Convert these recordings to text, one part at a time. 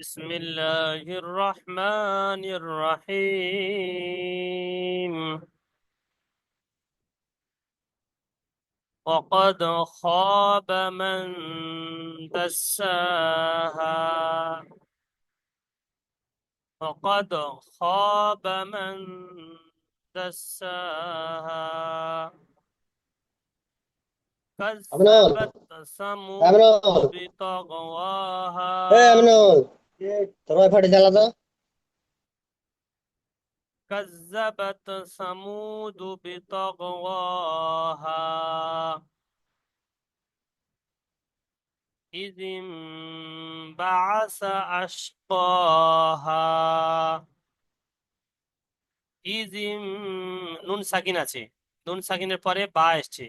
بسم الله الرحمن الرحيم. وقد خاب من دساها. وقد خاب من دساها. আমিনুল كذبت ثمود আমিনুল بطغواها. আমিনুল তোর ওয়াইফাইটা জ্বালা তো। كذبت ثمود بطغواها إذ انبعث أشقاها. নুন সাকিন আছে, নুন সাকিনের পরে বা এসছে।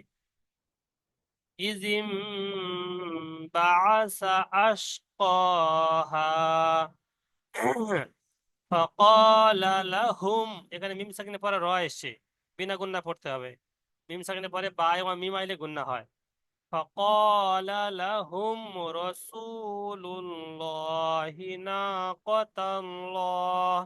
ইজিম বাআসা আশকাহা ফাকালা লাহুম, এখানে মিম সাকিনের পরে র এসছে, বিনা গুন্না পড়তে হবে। মিম সাকিনের পরে বা এবং মিম আইলে গুন্না হয়। فقال لهم رسول الله ناقة الله.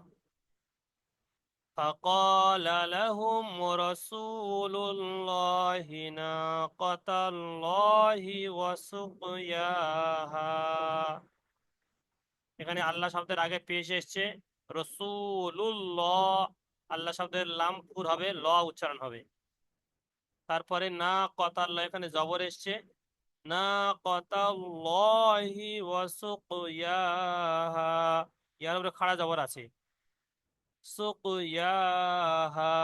فقال لهم رسول الله ناقة الله وسقياها। এখানে আল্লাহ শব্দের আগে পেশ এসছে রসুলুল্লাহ, আল্লাহ শব্দের লাম পুর হবে, ল উচ্চারণ হবে। তারপরে না কতাল্লাহ, এখানে জবর এসছে না কতাল্লাহি ওয়াসুকয়াহা, ইয়ার উপরে খাড়া জবর আছে। সুকয়াহা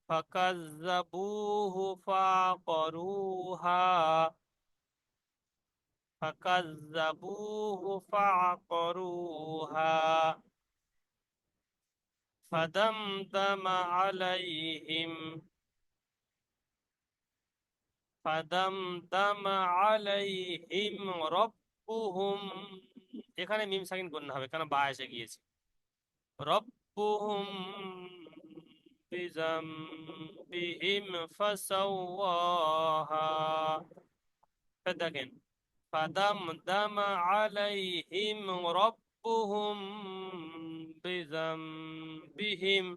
ফাকাজ্জাবুহু ফাআকরুহা। ফাকাজ্জাবুহু ফাআকরুহা ফাদামদামা আলাইহিম। ফাদামদামা আলাইহিম রব্বুহুম, এখানে মিম সাকিন গুণনা হবে কারণ বা এসে গিয়েছে। রব্বুহুম বিযামবিহিম ফাসাওয়াহা। দেখেন ফাদামদামা আলাইহিম রব্বুহুম বিযামবিহিম।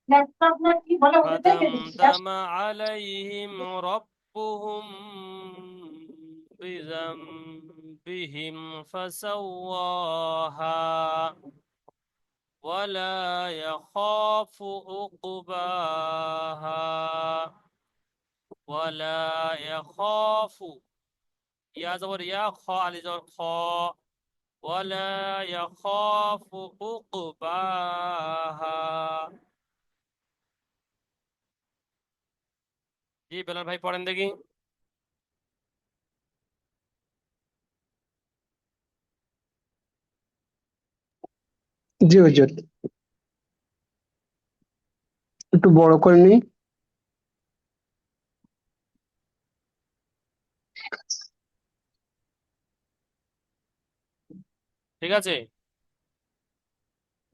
فدمدم عليهم ربهم بذنبهم فسواها ولا يخاف عقباها. ولا يخاف، يا زبر يا خا علي زبر خا. ولا يخاف عقباها। জি বেলাল ভাই পড়েন দেখি। জি হুজুর, একটু বড় করে নি। ঠিক আছে।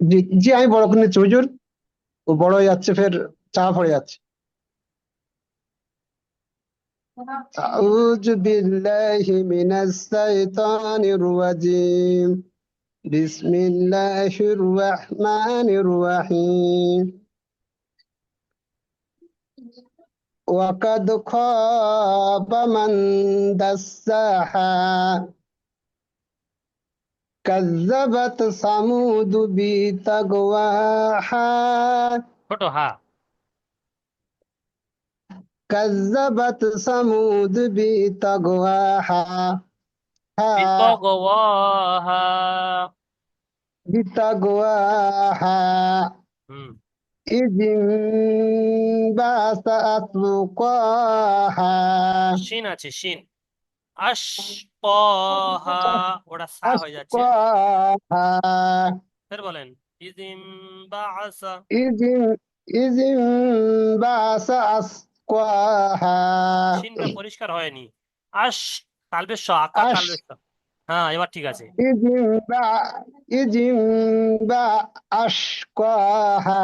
জি জি, আমি বড় করে নিচ্ছি হুজুর। ও বড় হয়ে যাচ্ছে, ফের চাপা পড়ে যাচ্ছে। আউযু বিল্লাহি মিনাস শাইতানির রাজিম। বিসমিল্লাহির রহমানির রহিম। ওয়াকাদ খাবা মান দাসসাহা। কাযযাবাত সামুদ বিতাগওয়াহা। ছোট হা। كذبت ثمود بطغواها. ها বিতগওয়াহা। بطغواها হুম। إذ انبعث أشقاها. শিন আছে শিন। আশকাহা, ওটা সা হয়ে যাচ্ছে। أشقاها ফের বলেন ইজিম বাআসা। إذ إذ انبعث أشقاها. শিনটা পরিষ্কার হয়নি। আশ, তালবেশ শ, আকার তালবেশ শ। হ্যাঁ এবার ঠিক আছে। إذ إذ أشقاها.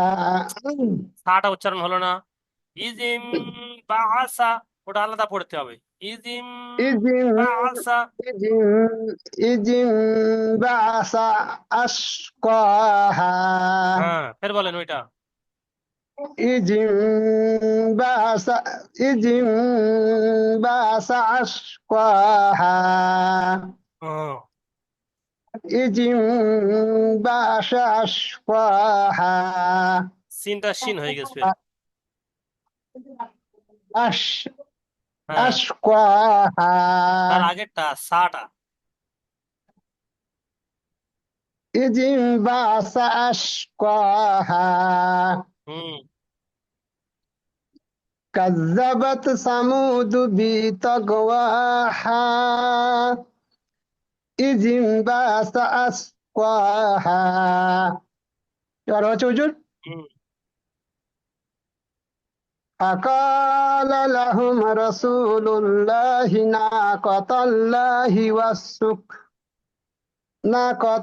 সাটা উচ্চারণ হলো না। ইজিম বাআসা, ওটা আলাদা পড়তে হবে। ইজিম إذ বাসা। إذ إذ انبعث أشقاها হ্যাঁ, ফের বলেন ওইটা। إذ انبعث إذ انبعث أشقاها হুম, إذ انبعث أشقاها সিনটা শিন হয়ে গেছে ফের। أش হ্যাঁ, তার أشقاها আগেরটা সাটা। إذ انبعث أشقاها হুম। كذبت ثمود بطغواها إذ انبعث أشقاها এবার হচ্ছে হুজুর হুম। فقال لهم رسول الله ناقة الله ناقة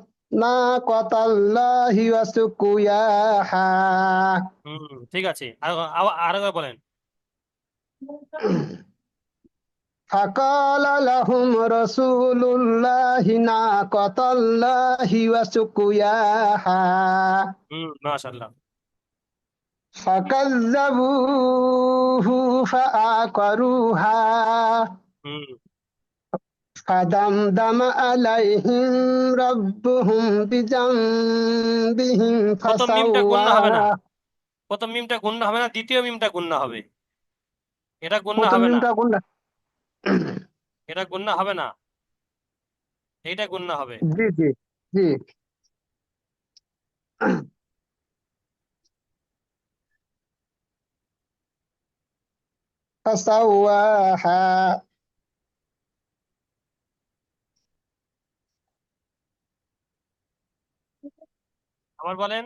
ناقة الله وسقياها হুম, ঠিক আছে, আরেকবার বলেন। فقال لهم رسول الله ناقة الله وسقياها হুম, মাশাআল্লাহ। فكذبوه فعقروها হুম। فدمدم عليهم ربهم بذنبهم প্রথম মিমটা গুণনা হবে না, فسواها প্রথম মিমটা গুণনা হবে না, দ্বিতীয় মিমটা গুণনা হবে। এটা গুণনা প্রথম হবে না, মিমটা কোনটা এটা গুণনা হবে না, এইটা গুণনা হবে। জি জি জি فسواها আবার বলেন।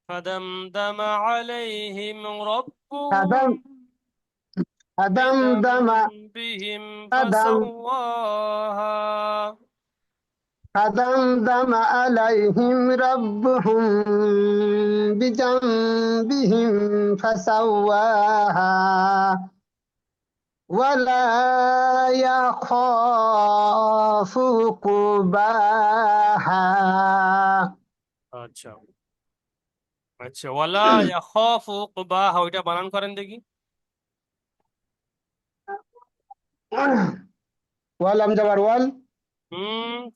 فدمدم عليهم ربهم فدم فدمدم بذنبهم فدم فسواها. فدمدم عليهم ربهم بذنبهم فسواها ولا يخاف عقباها আচ্ছা, আচ্ছা, ওয়ালা ইয়াখাফু উকবাহা, ওইটা বানান করেন দেখি। ওয়ালাম যাবার ওয়াল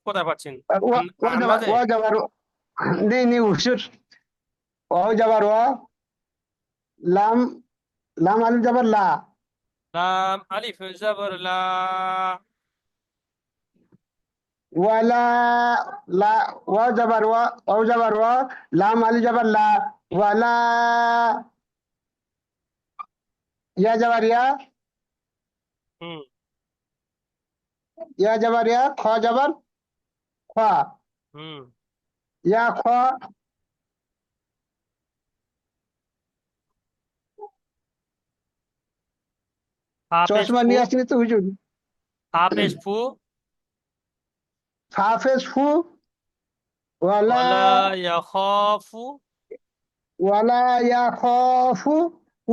কোথায় পাচ্ছেন? ওয়া ওয়া যাবার আন্দাজে। ওয়া যাবার নেই নেই হুজুর ওয়া যাবার ওয়া লাম লাম আলিফ যাবার লা লাম আলিফ জবর লা। ওয়ালা লা ওয়া যাবার ওয়া যাবার ওয়া লাম আলিফ যাবার লা ওয়ালা ইয়া যাবার হুম। ইয়া যাবার খ যাবার খ হুম। ইয়া খ হাফেজ চশমা ফু, নিয়ে আসিনি তো হুজুর হাফেজ ফু। হাফেজ ফু ওয়ালা ওয়ালা ইয়াখাফু। ওয়ালা ইয়া খফু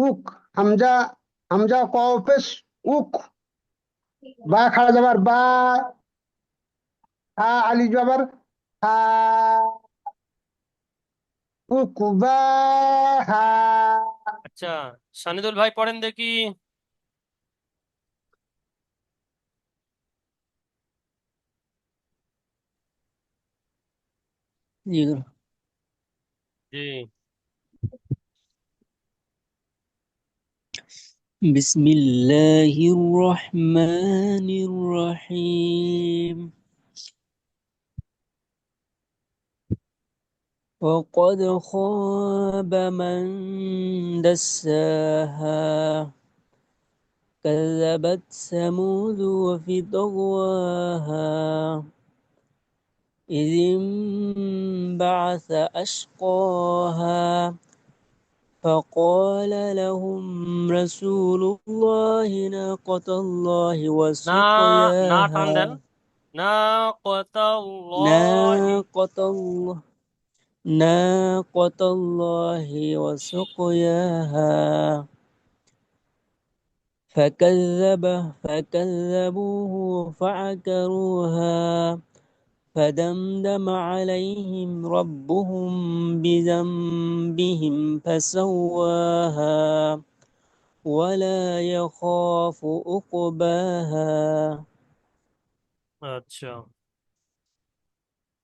উক হামজা হামজা কফেস উক বা খাড়া যাবার বা হা আলি যাবার হা উক বা হা আচ্ছা, সানিদুল ভাই পড়েন দেখি। জি। জি। بسم الله الرحمن الرحيم وقد خاب من دساها كذبت ثمود وفي طغواها إذ انبعث أشقاها فقال لهم رسول الله ناقة الله না, না টান দেন। وسقياها না কতাল্লাহি। ناقة الله ناقة الله وسقياها فكذبوه فعكروها فدمدم عليهم ربهم بذنبهم فسواها ولا يخاف عقباها আচ্ছা,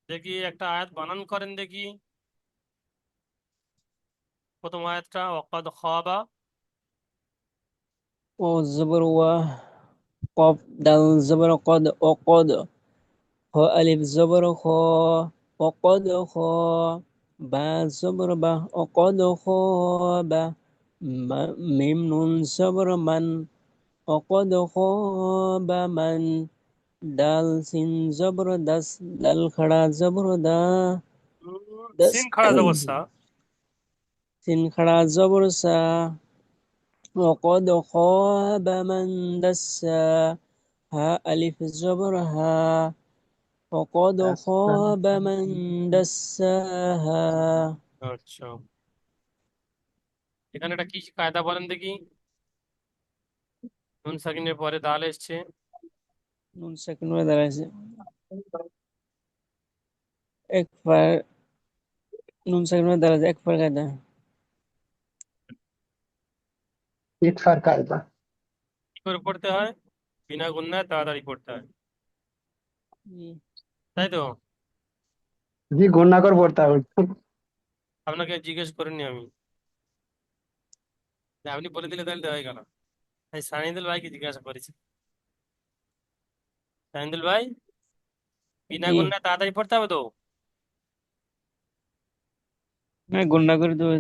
দেখি একটা আয়াত বানান করেন দেখি। প্রথম আয়াতটা ওয়াকাদ খাবা। والزبر وقف دال زبر قد وقد خ ألف زبر خا وقد خا با زبر با وقد خاب ميم نون زبر من وقد خاب من دال سين زبر دس دال خڑا زبر دا دس সিন খাড়া অবস্থা। سين خڑا زبر سا وقد خاب من دسا ها ألف زبر ها وقد خاب من دساها আচ্ছা, এখানে একটা কি কায়দা বলেন দেখি। নুন সাকিনের পরে দাল এসছে। নুন সেকেন্ড হয়ে দাঁড়াইছে এক ফার নুন সেকেন্ড হয়ে দাঁড়াইছে এক ফার কায়দা ইকফার কায়দা। কি করে পড়তে হয়? বিনা গুণনায় তাড়াতাড়ি পড়তে হয়, জি তাই তো? জি, গুণনা করে পড়তে হবে। আপনাকে জিজ্ঞেস করিনি আমি, আপনি বলে দিলে তাহলে তো হয়ে গেল। তাই সানিদুল ভাইকে জিজ্ঞাসা করেছি। সানিদুল ভাই, বিনা জি গুণনায় তাড়াতাড়ি পড়তে হবে তো? না গুন্ডা করে দেবে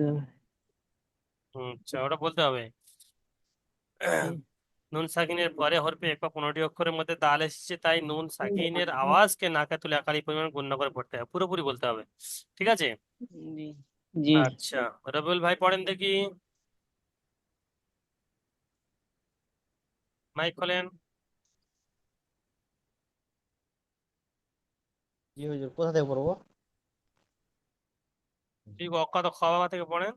আচ্ছা, ওটা বলতে হবে। জি নুন সাকিনের পরে হরফে এক বা 15টি অক্ষরের মধ্যে দাল এসেছে, তাই নুন সাকিনের আওয়াজকে নাকে তুলে একালি পরিমাণ গণ্য করে পড়তে হবে, পুরোপুরি বলতে হবে। ঠিক আছে? জি জি আচ্ছা, রবিউল ভাই পড়েন দেখি, মাইক খোলেন। জি হুজুর, কোথা থেকে পড়বো? ঠিক অক্ষত খাওয়া থেকে পড়েন।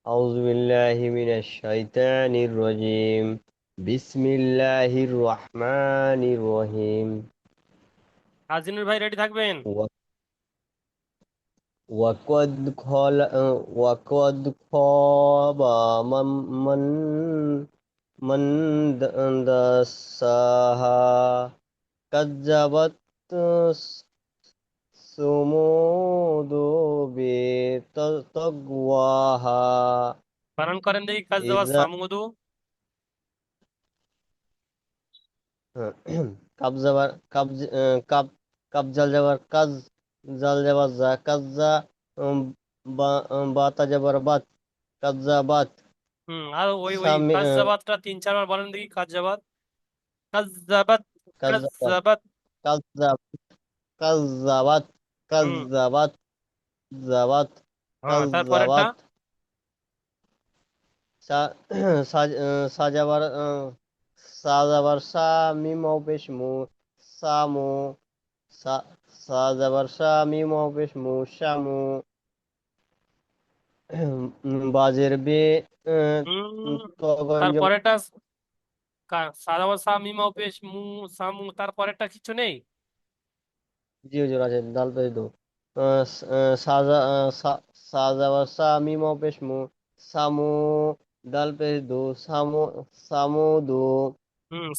আউযু বিল্লাহি মিনাশ শাইতানির রাজিম। বিসমিল্লাহির রহমানির রহিম। আজিনুর ভাই রেডি থাকবেন। ওয়া- ওয়াকাদ খলা ওয়াকাদ খাবা মান মান দাসাহা কাজ্জাবাত সুমুদু বিতাগওয়াহা বানান করেন দেখি, কাজ দেওয়া ইযা সামুদু। কাব যাবার কাব কাব জাল যাবার কাজ জাল যাবার যা কাজা বাতা যাবার বাত কাজা বাত আর ওই সামি কাজাবাতটা 3-4 বার বলেন দেখি, কাজাবাত, কাজাবাত, কাজা কাজাবাত। কাজা কাজাবাত হুম, কাজাবাত জাবাত হ্যাঁ, তারপরেরটা। কাজাবাত সাজাবার সাজাবার সা মিম পেশ মু সামু সা- সাজাবার সা মিম পেশ মু শামু বাজের বে হুম, তগঞ্জ তারপরেরটা সাদাবা সা মিমা পেশ মু সামু, তারপরেরটা কিছু নেই। জি হুজুর আছে দাল পেশ দো সাজা সাজাবার সা মিম পেশ মু সামু দাল পেশ দো সামু সামু দো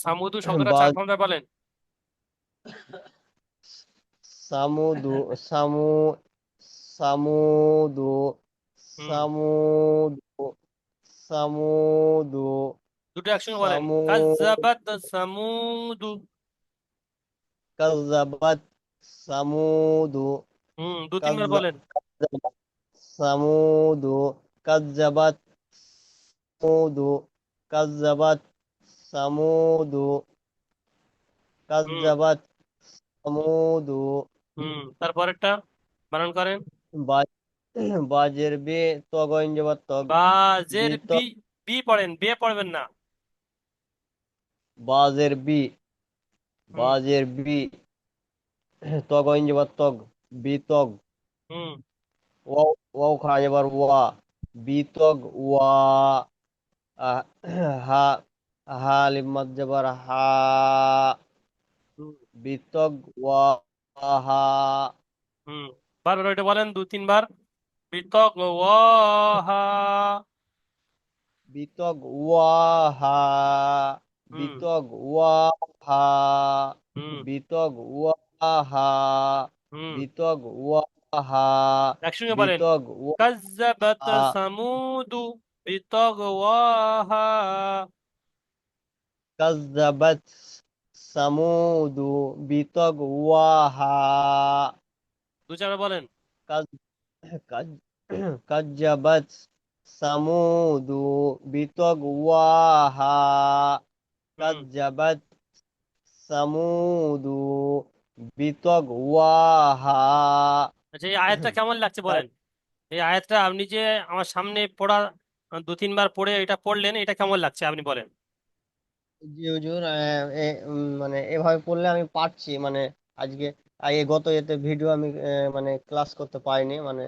সামুদু শব্দটা বা 4-5 বার বলেন। সামুদু সামু সামুদু হুম, সামুদু সামুদু দুটো একসঙ্গে বলেন, সামু কাজ্জাবাত সামুদু। কাযাবাত সামুদু 2-3 বার কাযযা বলেন। সামুদু কাযযাবাত সামুদু কাযযাবাত সামুদু হুম কাযযাবাত সামুদু তারপরেরটা বানান করেন। বা- বাজের বে তগঞ্জবাত তগ বাজের বিত বি, বি পড়েন, বে পড়বেন না। বাজের বি হুম বাজের বি তগঞ্জবাত তগ বিতগ হুম ওয়াও ওয়াও খাওয়া যাবার ওয়া বিতগ ওয়া আহ, হা হা লিম মাদ জবর হা হুম বিতগ ওয়া হা হুম বারবার ওইটা বলেন 2-3 বার। বিতগ ওয়াহা। বিতগ ওয়া হা হুম বিতগ ওয়া হা হুম বিতগ ওয়া হা হুম বিতগ ওয়া হা একসঙ্গে বলেন। বিতগ ওয়া কাজ্জাবাত হা সামুদু বিতগওয়াহা। কাযযাবাত সামুদু বিতগ ওয়া হা 2-4 বার বলেন। কাজ- কাজ্জাবাত সামুদু বিতগওয়াহা হুম কাজ্জাবাত সামুদু বিতগওয়াহা আচ্ছা, এই আয়াতটা কেমন লাগছে বলেন। এই আয়াতটা আপনি যে আমার সামনে পড়া 2-3 বার পড়ে এটা পড়লেন, এটা কেমন লাগছে আপনি বলেন। জি হুজুর মানে এভাবে পড়লে আমি পারছি মানে আজকে আগে গত এতে ভিডিও আমি মানে ক্লাস করতে পারিনি মানে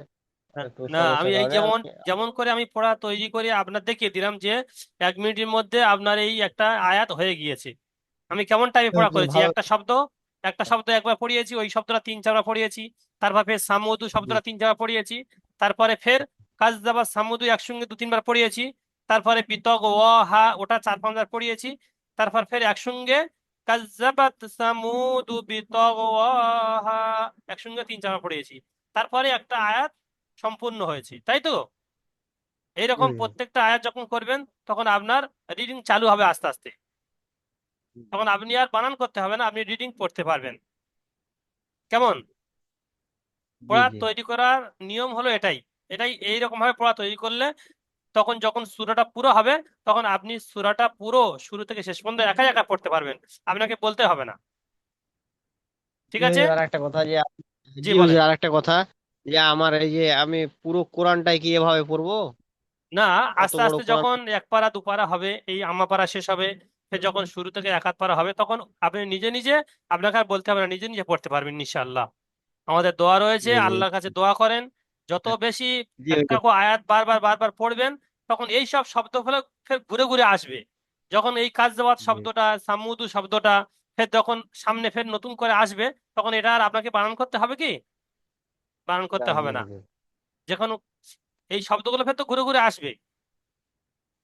একটু না, আমি সমস্যার এই কারণে যেমন আমি যেমন করে আমি পড়া তৈরি করে আপনার দেখিয়ে দিলাম যে 1 মিনিটের মধ্যে আপনার এই একটা আয়াত হয়ে গিয়েছে। আমি কেমন টাইমে পড়া হুজুর করেছি, ভালো একটা শব্দ একবার পড়িয়েছি, ওই শব্দটা 3-4 বার পড়িয়েছি। তারপর ফের সামুদু জি শব্দটা 3-4 বার পড়িয়েছি। তারপরে ফের কাজদাবা সামুদু একসঙ্গে 2-3 বার পড়িয়েছি। তারপরে পিতগ ও হা ওটা 4-5 বার পড়িয়েছি। তারপর ফের একসঙ্গে কাজজাবাত সামুদু বিতগ ও হা একসঙ্গে 3-4 বার পড়িয়েছি। তারপরে একটা আয়াত সম্পূর্ণ হয়েছে, তাই তো? এইরকম হুম প্রত্যেকটা আয়াত যখন করবেন তখন আপনার রিডিং চালু হবে আস্তে আস্তে। তখন আপনি আর বানান করতে হবে না, আপনি রিডিং পড়তে পারবেন। কেমন? জি পড়া জি তৈরি করার নিয়ম হলো এটাই। এটাই এইরকম ভাবে পড়া তৈরি করলে তখন যখন সূরাটা পুরো হবে, তখন আপনি সূরাটা পুরো শুরু থেকে শেষ পর্যন্ত একা একা পড়তে পারবেন, আপনাকে বলতে হবে না। ঠিক জি আছে? হুজুর আর একটা কথা যে জি জি বলেন। হুজুর আর একটা কথা যে আমার এই যে আমি পুরো কোরআনটাই কি এভাবে পড়বো না, অত আস্তে বড় আস্তে কোরআন যখন 1 পারা 2 পারা হবে, এই আম্মা পারা শেষ হবে, ফের যখন শুরু থেকে 1 হাত পারা হবে, তখন আপনি নিজে নিজে, আপনাকে আর বলতে হবে না, নিজে নিজে পড়তে পারবেন ইনশাআল্লাহ। আমাদের দোয়া রয়েছে, জি জি আল্লাহর কাছে দোয়া করেন যত বেশি জি একটা হুজুর করে আয়াত বারবার বারবার পড়বেন, তখন এই সব শব্দগুলো ফের ঘুরে ঘুরে আসবে। যখন এই কাজদাওয়াত জি শব্দটা, সামুদু শব্দটা ফের যখন সামনে ফের নতুন করে আসবে, তখন এটা আর আপনাকে বানান করতে হবে কি? বানান না করতে জি হবে না। হুজুর যখন এই শব্দগুলো ফের তো ঘুরে ঘুরে আসবে,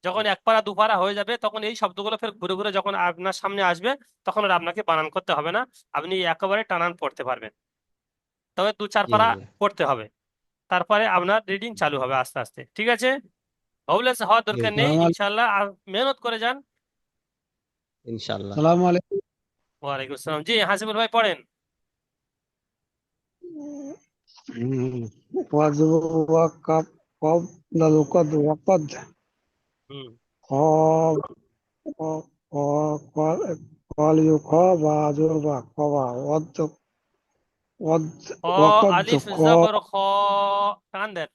যখন 1 পারা 2 পারা হয়ে যাবে, তখন এই শব্দগুলো ফের ঘুরে ঘুরে যখন আপনার সামনে আসবে, তখন আর আপনাকে বানান করতে হবে না, আপনি একেবারে টানান পড়তে পারবেন। তবে 2-4 পারা জি পড়তে হবে, তারপরে আপনার রিডিং চালু হবে আস্তে আস্তে। ঠিক আছে? হবলেস হওয়ার দরকার হুজুর নেই, সালাম ইনশাল্লাহ, আর মেহনত করে যান। ইনশাআল্লাহ আলাইকুম। ওয়ালাইকুম আসসালাম। জি হাসিবুল ভাই পড়েন। وقد وقد قبل القد وقد হুম قاب قال يقاب عجوبة قبا খ وقد আলিফ জবর খ, টান দেন।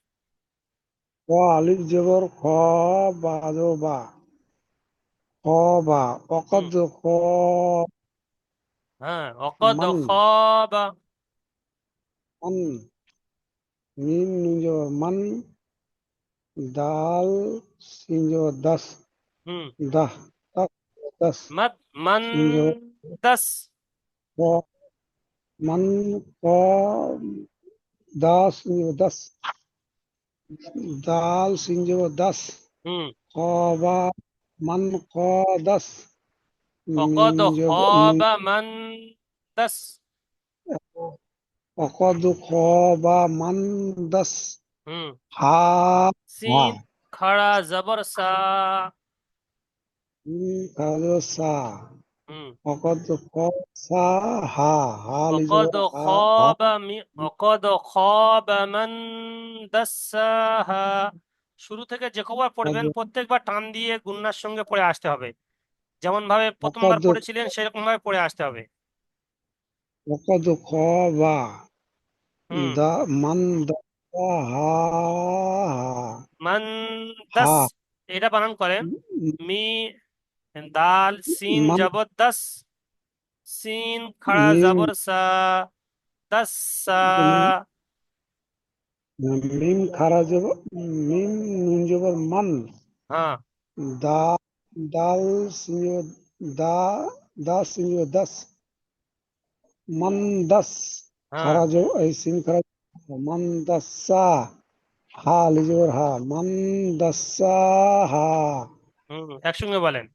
ألف جبر خاب عجوبة خابا হুম وقد خاب হ্যাঁ, অকদ من খবা। من ميم نون جبر من দাল সিংহ দাস হুম দাহ দাস দাস মদ মান সিংহ দাস। ক মান ক দাস সিংহ দাস দাল সিংহ দাস হুম ক বা মান ক দাস মিম অকদ নুন খবা মান দাস। অকদ খ বা মান দাস হুম হা হা সিন খড়া জবর সা। কাজো সা হুম অকদ খ সা হা হা লিজো وقد হা হা خاب وقد خاب من دساها। শুরু থেকে যে কবার পড়বেন প্রত্যেকবার টান দিয়ে গুন্নার সঙ্গে পড়ে আসতে হবে, যেমন ভাবে প্রথমবার অকদ পড়েছিলেন সেরকম ভাবে পড়ে আসতে হবে। وقد خاب হুম دا من دا হা মান দাস, হা এটা বানান করেন। মি দাল সিন মান জবর দাস, সিন খড়া মিম জবর সা, দাস সা। মিম খারা জবর মিম নুন জবর মান হ্যাঁ দা दाल सिंह दा दा सिंह दस मंदस হ্যাঁ खारा जो सिंह खरा मंदसा हा लिजोर हा मंदसा हा একসঙ্গে বলেন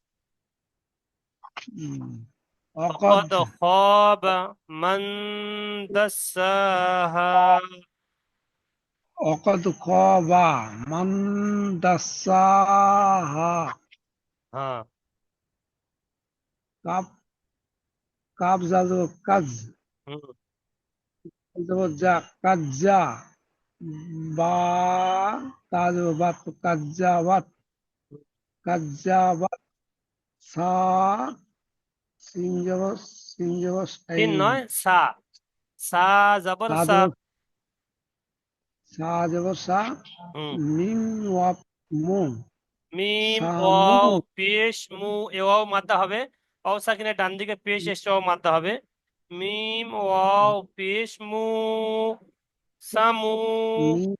अकद وقد خاب من دساها अकद खबा मंदसा हा হ্যাঁ काब काब जाजो कज হুম जबो जा कज्जा बा ताजो बात कज्जावत कज्जावत सा सिंजवस তিন নয় সা সা জবর সা सा হুম মিম ওয়াপ মু মিম সামু ওয়াও পেশ মু এ ওয়াও মাদ্দা হবে ওয়াও সাকিনের ডান দিকে পেশ এসে ওয়াও মাদ্দা হবে মিম ওয়াও পেশ মু সামু মিম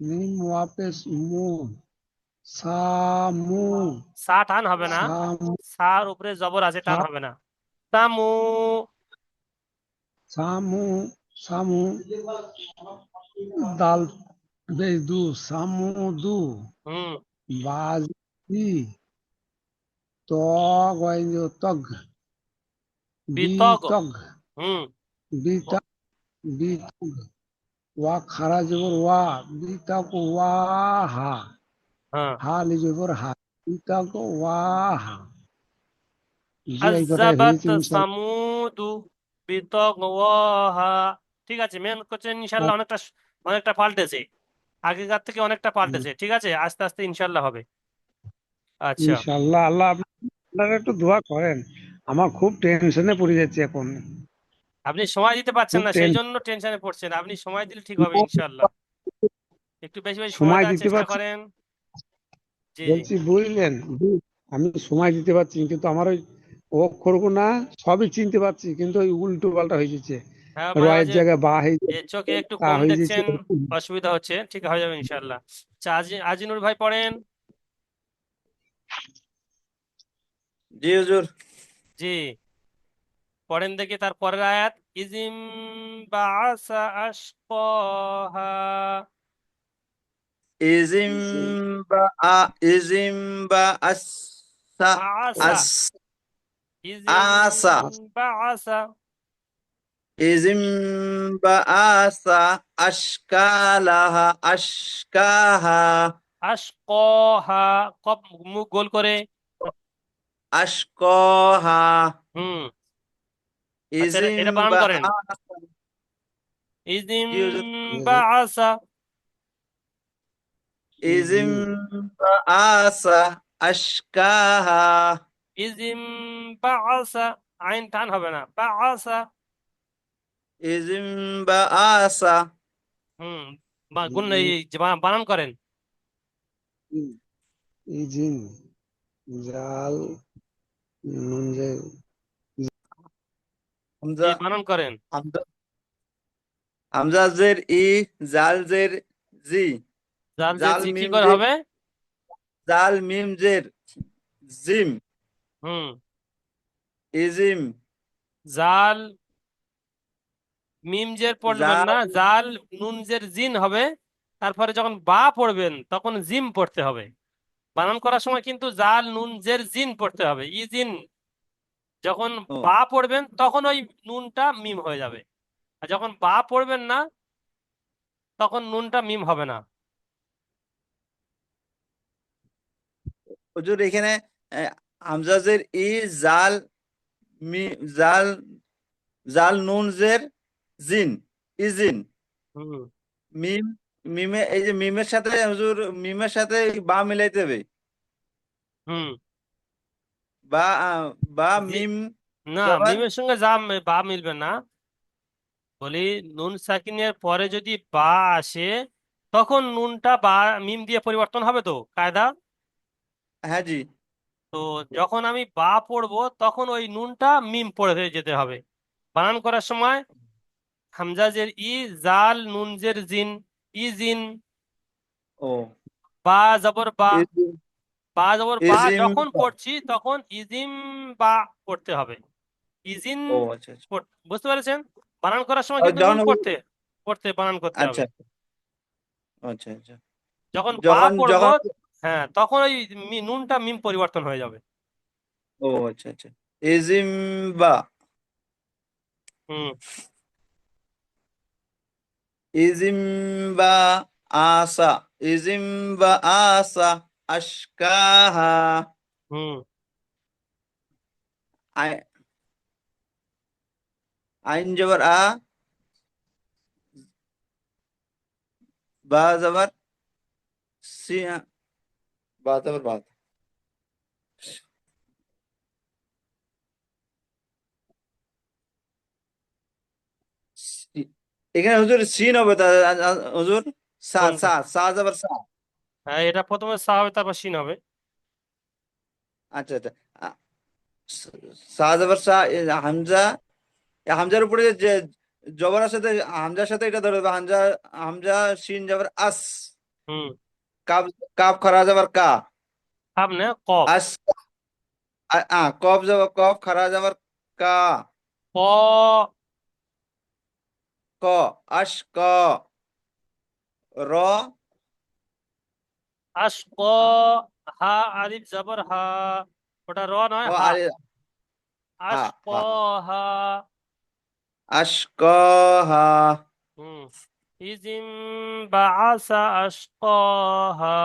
মিম ওয়াপেস মু সামু সা টান হবে না সামু সার উপরে জবর আছে টান সা- হবে না সামু সামু সামু দাল বেদু সামুদু হুম বাজি তগ তগ বিতগ বিতগ হুম বিতগ বিতগ ওয়া খারা জবর ওয়া বিতগ ওয়াহা হ্যাঁ হা লিজবর হা বিতগ ওয়াহা জি এই কটাই আযাবাত হয়েছে ইনশাআল্লাহ। সামুদু বিতগওয়াহা ঠিক আছে মেহনত করছেন ইনশাল্লাহ অনেকটা অনেকটা পাল্টেছে আগেকার থেকে অনেকটা পাল্টেছে ঠিক আছে আস্তে আস্তে ইনশাল্লাহ হবে আচ্ছা ইনশাআল্লাহ আল্লাহ আপনারা একটু দোয়া করেন, আমার খুব টেনশনে পড়ে যাচ্ছে এখন, আপনি সময় দিতে পারছেন খুব না সেই জন্য টেনশনে পড়ছেন আপনি সময় দিলে ঠিক হবে ইনশাল্লাহ একটু বেশি বেশি সময় সময় দেওয়ার দিতে চেষ্টা পারছি, করেন জি জি বলছি বুঝলেন আমি সময় দিতে পারছি কিন্তু আমার ওই অক্ষরগুলো সবই চিনতে পারছি কিন্তু ওই উল্টো পাল্টা হয়ে যাচ্ছে, হ্যাঁ মাঝে রয়ের মাঝে জায়গায় বা হয়ে এ যাচ্ছে, চোখে একটু তা কম হয়ে যাচ্ছে। দেখছেন অসুবিধা হচ্ছে ঠিক হয়ে যাবে ইনশাল্লাহ আচ্ছা আজিনুর ভাই পড়েন জি হুজুর। জি পড়েন দেখি তার পরের আয়াত ইজিম বাআসা আশকাহা ইজিম বা ইজিম বা বাআসা আস ইজিম আসা বাআসা ইজিম বা আশকালাহা আশকাহা আশকাহা কপ মুখ গোল করে আশকহা হুম আচ্ছা ইজিম এটা বানান বা করেন ইজিম জি হুজুর। বাআসা ইজিম বা আশকাহা ইজিম বাআসা আইন টান হবে না বাআসা ইজিম বা হুম গুণ এই যে বানান করেন ইজিন জাল নুন যে হামজা জি বানান করেন হামজা হামজা জের ই জাল জের জি জাল যে জাল জি কি মিম করে জের হবে জাল মিম জের জিম হুম ইজিম জাল মিম জের পড়বেন জাল না জাল নুন জের জিন হবে তারপরে যখন বা পড়বেন তখন জিম পড়তে হবে বানান করার সময় কিন্তু জাল নুন জের জিন পড়তে হবে ইজিন যখন ও বা পড়বেন তখন ওই নুনটা মিম হয়ে যাবে আর যখন বা পড়বেন না তখন নুনটা মিম হবে না হুজুর এখানে হামজা জের ই জাল মি জাল জাল নুন জের জিন ইজিন হুম মিম মিমে এই যে মিমের সাথে হুজুর মিমের সাথে বা মিলাইতে হবে হুম বা বা জি মিম না জবর মিমের সঙ্গে যা বা মিলবে না বলি নুন সাকিনের পরে যদি বা আসে তখন নুনটা বা মিম দিয়ে পরিবর্তন হবে তো কায়দা হ্যাঁ জি তো যখন আমি বা পড়বো তখন ওই নুনটা মিম পড়ে যেতে হবে বানান করার সময় হামজাজের ই জাল নুন জের জিন ই জিন ও বা জবর বা ইজিন বা জবর বা ইজিম যখন পড়ছি তখন ইজিম বা পড়তে হবে। ইজিন ও আচ্ছা আচ্ছা বুঝতে পেরেছেন? বানান করার সময় আর কিন্তু যখন নুন পড়তে পড়তে বানান করতে হবে। আচ্ছা আচ্ছা আচ্ছা যখন বা যখন পড়বো, যখন হ্যাঁ, তখন ওই নুনটা মিম পরিবর্তন হয়ে যাবে। ও আচ্ছা আচ্ছা ইজিম বা হুম। ইজিম বা আসা ইজিম বা আসা আশকাহা হুম। আই- আইন জবর আ বা জবর সি বা জবর বা এখানে হুজুর সিন হবে তা হুজুর সা কোনটা? সা সা জবর সা হ্যাঁ, এটা প্রথমে সা হবে, তারপর শিন হবে। আচ্ছা আচ্ছা আ- সা জবর সা হামজা হামজার উপরে যে জবর আছে হামজার সাথে এটা ধরে হামজা হামজা শিন জবর আস হুম। কাব কাব খরা জবর কা সামনে কফ। আস কফ জবর কফ খরা জবর কা ক। ক আশ ক র আশ ক। হা আলিফ জবর হা, ওটা র নয়, ও হা। আরে হা আশ ক। হা হা। আশ ক হা হুম। ইজিম বাআসা আশকাহা।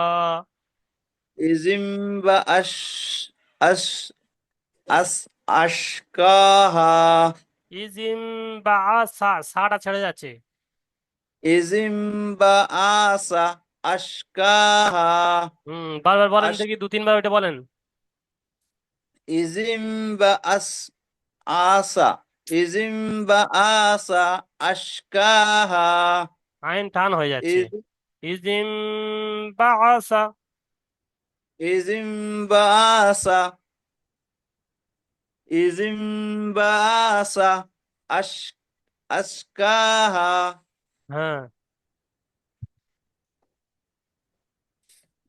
ইজিম বা আশ আশ আস আশকাহা ইজিম বাআসা, সাটা ছেড়ে যাচ্ছে। ইজিম বা আসা আশকাহা বারবার বলেন আশ দেখি, দু তিনবার ওইটা বলেন। ইজিম বা আস আসা ইজিম বা আসা আশকাহা আইন টান হয়ে যাচ্ছে। ইজ- ইজিম বাআসা। ইজিম বা আসা ইজিম বা আসা আশ আশকাহা হ্যাঁ।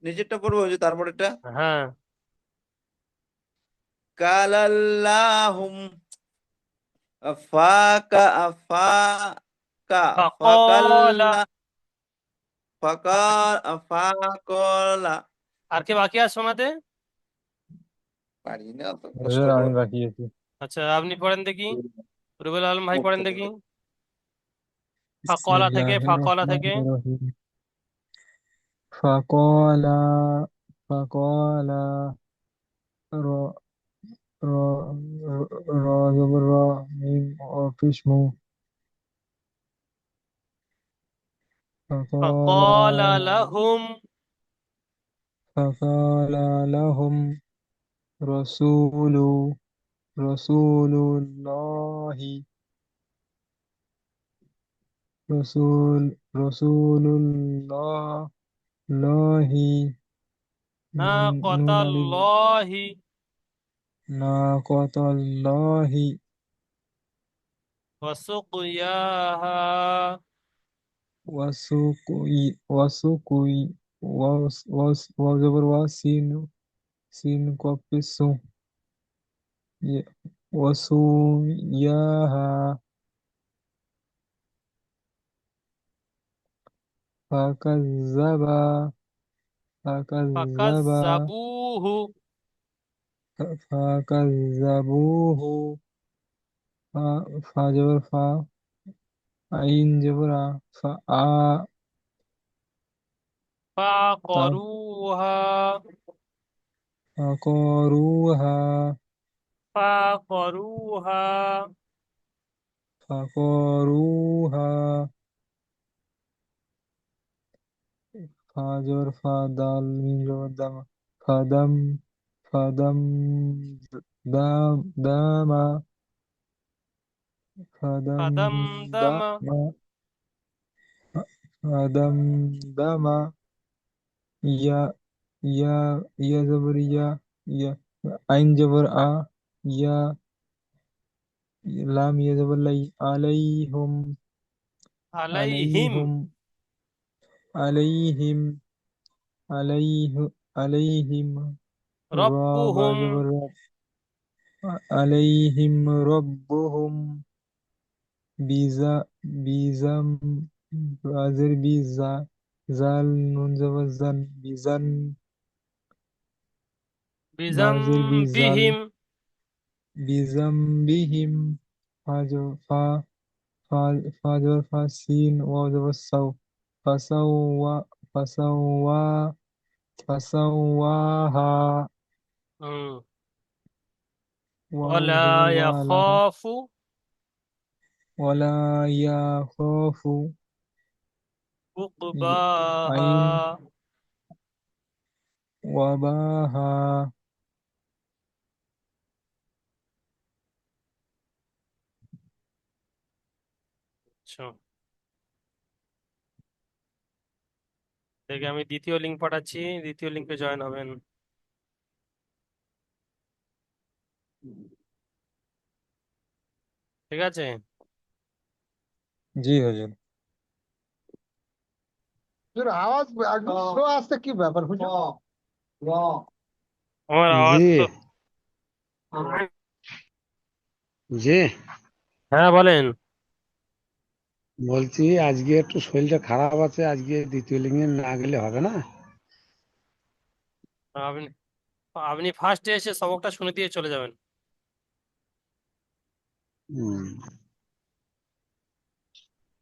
নিচেরটা পড়বো যে তারপর এটা হ্যাঁ। কালাল্লাহুম ফাকা ফাকা ফাকালা। ফাকাল্লা ফাকাল ফাকালা আর কে বাকি আছে শোনাতে? পারি না তো কষ্ট হুজুর আমি করে বাকি আছি। আচ্ছা, আপনি পড়েন দেখি। রুবেল আলম ভাই মুক্ত পড়েন দেখি। করে ফাকলা থেকে, বিসমিল্লাহির ফাকলা থেকে। রহমানির রহিম। ফাকালা ফাকালা র র র জবর র মিম অফিস মু ফাকালা ফাকালা লাহুম। ফাকালা লাহুম রাসূলু রাসূলুল্লাহি রাসূল রাসূলুল্লাহ লাহি নুন আলিফ নাকাতাল্লাহি। নাকাতাল্লাহি ওয়াসুকয়াহা। ওয়াসুকুই ওয়াসুকুই ওয়াও জবর ওয়া সিন সিন কপিসু ওয়াসুয়াহা ফাকাজ্জাবা ফাকাজ্জাবা ফাকাজ্জাবুহু। ফাকাজ্জাবুহু ফা ফা জবর ফা আইন জবর আ ফা আ তা ফাকরুহা। ফাকরুহা ফাকরুহা। ফাকরুহা ফা জবর ফা দাল মিম জবর দাম ফাদাম ফাদাম দামা ফাদাম ফাদামদামা। দামা ফাদাম দামা ইয়া ইয়া ইয়া জবর ইয়া ইয়া আইন জবর আ ইয়া লাম ইয়া জবর লাই আলাইহুম আলাইহিম। আলাইহুম আলাইহিম আলাইহু আলাইহিম রা বা রব্বুহুম জবর রাব, আলাইহিম রব্বুহুম, বিজা বিজাম বাজের বিজা, জাল নুন জবর জান, বিজান বাজের বিজাল, বিজাম্বিহিম বিজামবিহিম, ফা ফা ফা জবর ফা, সিন ওয়াও জবর সাও, ফাসাওয়া ফাসাওয়া ফাসাওয়াহা, হুম ওয়াও ওয়ালা জবর ওয়ালা, ইয়াখাফু ওয়ালা ইয়াখাফু, উকবাহা আইন ওয়াবাহা। আচ্ছা দেখে আমি দ্বিতীয় লিঙ্ক পাঠাচ্ছি, দ্বিতীয় লিঙ্কে জয়েন হবেন। ঠিক আছে? জি হুজুর। হুজুর আওয়াজ একদম স্লো আসছে, কি ব্যাপার হুজুর? আমার আওয়াজ জি তো জি হ্যাঁ বলেন। বলছি আজকে একটু শরীরটা খারাপ আছে, আজকে দ্বিতীয় লিঙ্গে না গেলে হবে না? আপনি আপনি ফার্স্টে এসে সবকটা শুনে দিয়ে চলে যাবেন। হুম